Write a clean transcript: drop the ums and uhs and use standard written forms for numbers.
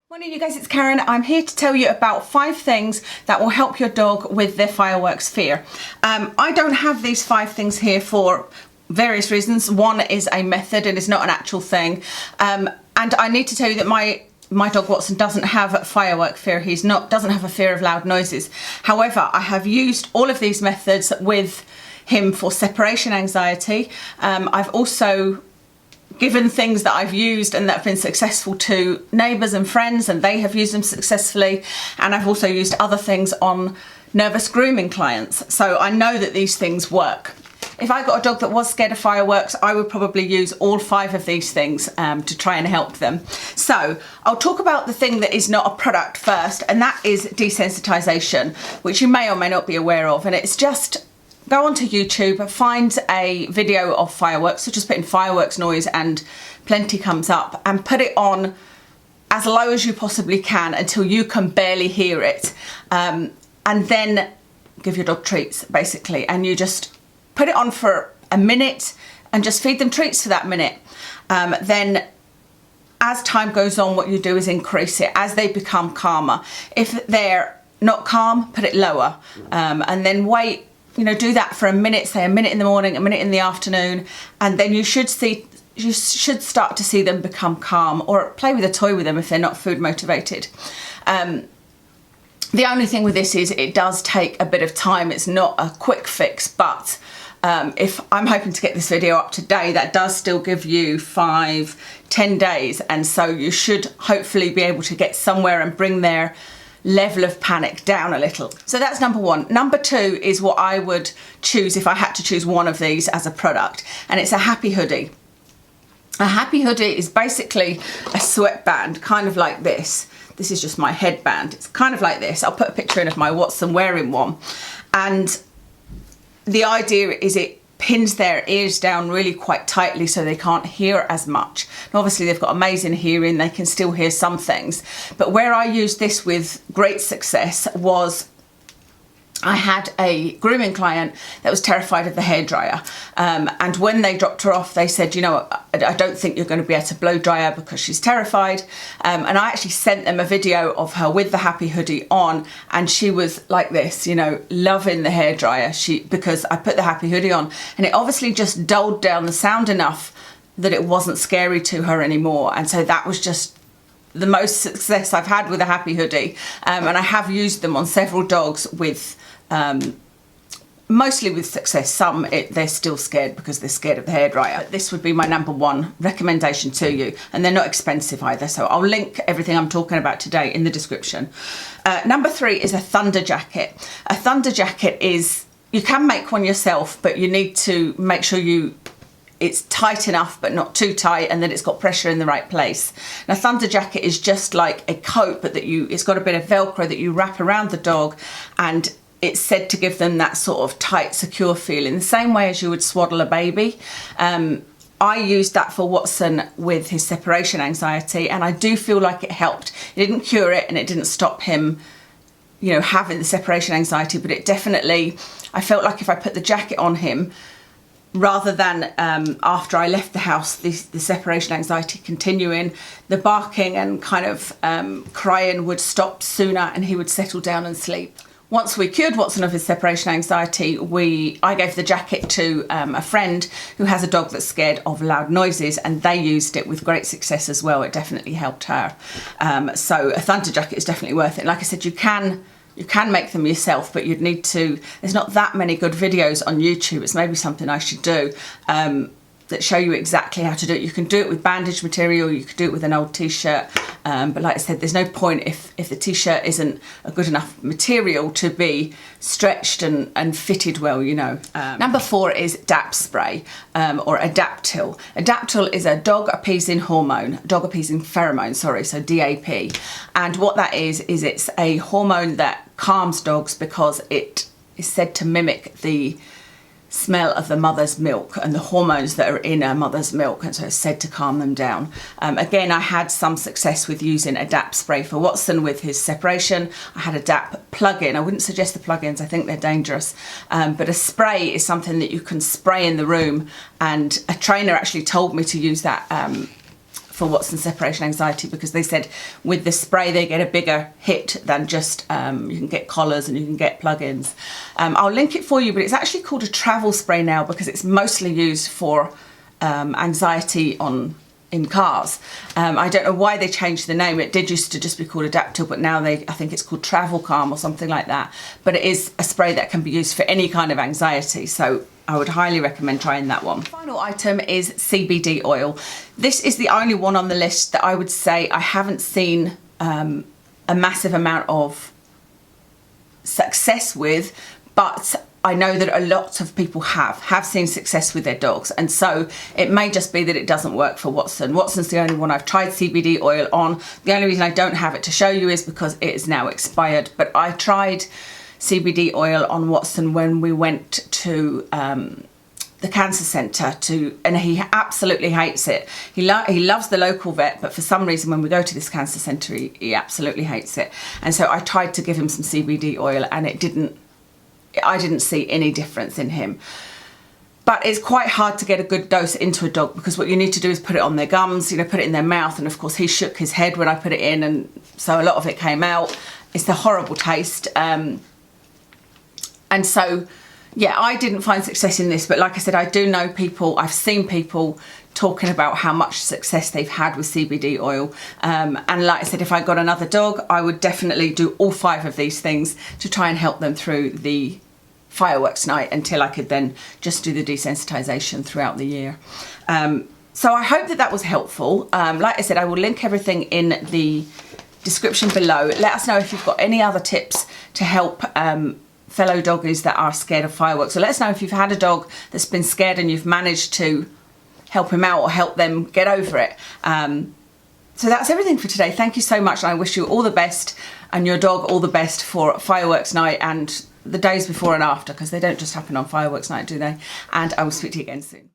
Morning you guys, it's Karen. I'm here to tell you about 5 things that will help your dog with their fireworks fear. I don't have these 5 things here for various reasons. One is a method and it's not an actual thing. And I need to tell you that my dog Watson doesn't have firework fear. Doesn't have a fear of loud noises. However, I have used all of these methods with him for separation anxiety. I've also given things that I've used and that have been successful to neighbours and friends, and they have used them successfully. And I've also used other things on nervous grooming clients. So I know that these things work. If I got a dog that was scared of fireworks, I would probably use all 5 of these things to try and help them. So I'll talk about the thing that is not a product first, and that is desensitization, which you may or may not be aware of. And it's just go onto YouTube, find a video of fireworks, so just put in fireworks noise and plenty comes up, and put it on as low as you possibly can until you can barely hear it. And then give your dog treats, basically. And you just put it on for a minute and just feed them treats for that minute. Then as time goes on, what you do is increase it as they become calmer. If they're not calm, put it lower, and then wait. You know, do that for a minute, say a minute in the morning, a minute in the afternoon, and then you should start to see them become calm, or play with a toy with them if they're not food motivated. The only thing with this is it does take a bit of time. It's not a quick fix, but if I'm hoping to get this video up today, that does still give you 5-10 days, and so you should hopefully be able to get somewhere and bring their level of panic down a little. So that's number 1. Number 2 is what I would choose if I had to choose one of these as a product, and it's a Happy Hoodie. A Happy Hoodie is basically a sweatband, kind of like this. This is just my headband. It's kind of like this. I'll put a picture in of my Watson wearing one. And the idea is it pins their ears down really quite tightly so they can't hear as much. And obviously they've got amazing hearing, they can still hear some things. But where I used this with great success was I had a grooming client that was terrified of the hairdryer. And when they dropped her off, they said, you know, I don't think you're going to be able to blow dry her because she's terrified. And I actually sent them a video of her with the Happy Hoodie on, and she was like this, you know, loving the hairdryer because I put the Happy Hoodie on, and it obviously just dulled down the sound enough that it wasn't scary to her anymore. And so that was just the most success I've had with a Happy Hoodie. And I have used them on several dogs with mostly with success. Some they're still scared because they're scared of the hairdryer. But this would be my number 1 recommendation to you, and they're not expensive either, so I'll link everything I'm talking about today in the description. Number 3 is a Thunderjacket. A Thunderjacket is, you can make one yourself, but you need to make sure it's tight enough but not too tight, and that it's got pressure in the right place. Now, Thunderjacket is just like a coat, but it's got a bit of Velcro that you wrap around the dog, and it's said to give them that sort of tight, secure feel in the same way as you would swaddle a baby. I used that for Watson with his separation anxiety, and I do feel like it helped. It didn't cure it and it didn't stop him, you know, having the separation anxiety, but it definitely, I felt like if I put the jacket on him, rather than after I left the house, the separation anxiety continuing, the barking and kind of crying would stop sooner and he would settle down and sleep. Once we cured Watson of his separation anxiety, I gave the jacket to a friend who has a dog that's scared of loud noises, and they used it with great success as well. It definitely helped her. So a Thunderjacket is definitely worth it. Like I said, you can make them yourself, but you'd need to, there's not that many good videos on YouTube. It's maybe something I should do, that show you exactly how to do it. You can do it with bandage material, you could do it with an old t-shirt, but like I said, there's no point if the t-shirt isn't a good enough material to be stretched and fitted well, you know. Number 4 is DAP Spray, or Adaptil. Adaptil is a dog appeasing pheromone, sorry, so DAP. And what that is it's a hormone that calms dogs because it is said to mimic the smell of the mother's milk and the hormones that are in a mother's milk, and so it's said to calm them down. Again, I had some success with using a DAP spray for Watson with his separation. I had a DAP plug-in. I wouldn't suggest the plug-ins, I think they're dangerous, but a spray is something that you can spray in the room, and a trainer actually told me to use that for Watson separation anxiety, because they said with the spray they get a bigger hit than just you can get collars and you can get plug-ins. I'll link it for you, but it's actually called a travel spray now because it's mostly used for anxiety in cars. I don't know why they changed the name. It did used to just be called Adaptil, but now I think it's called Travel Calm or something like that. But it is a spray that can be used for any kind of anxiety, so I would highly recommend trying that one. Final item is CBD oil. This is the only one on the list that I would say I haven't seen a massive amount of success with, but I know that a lot of people have seen success with their dogs, and so it may just be that it doesn't work for Watson. Watson's the only one I've tried CBD oil on. The only reason I don't have it to show you is because it is now expired, but I tried CBD oil on Watson when we went to the cancer centre and he absolutely hates it. He loves the local vet, but for some reason when we go to this cancer centre he absolutely hates it, and so I tried to give him some CBD oil and I didn't see any difference in him. But it's quite hard to get a good dose into a dog because what you need to do is put it on their gums, you know, put it in their mouth, and of course he shook his head when I put it in, and so a lot of it came out. It's a horrible taste. And so, yeah, I didn't find success in this, but like I said, I do know people, I've seen people talking about how much success they've had with CBD oil. And like I said, if I got another dog, I would definitely do all 5 of these things to try and help them through the fireworks night until I could then just do the desensitization throughout the year. So I hope that was helpful. Like I said, I will link everything in the description below. Let us know if you've got any other tips to help fellow doggies that are scared of fireworks. So let us know if you've had a dog that's been scared and you've managed to help him out or help them get over it. So that's everything for today. Thank you so much, and I wish you all the best and your dog all the best for fireworks night and the days before and after, because they don't just happen on fireworks night, do they? And I will speak to you again soon.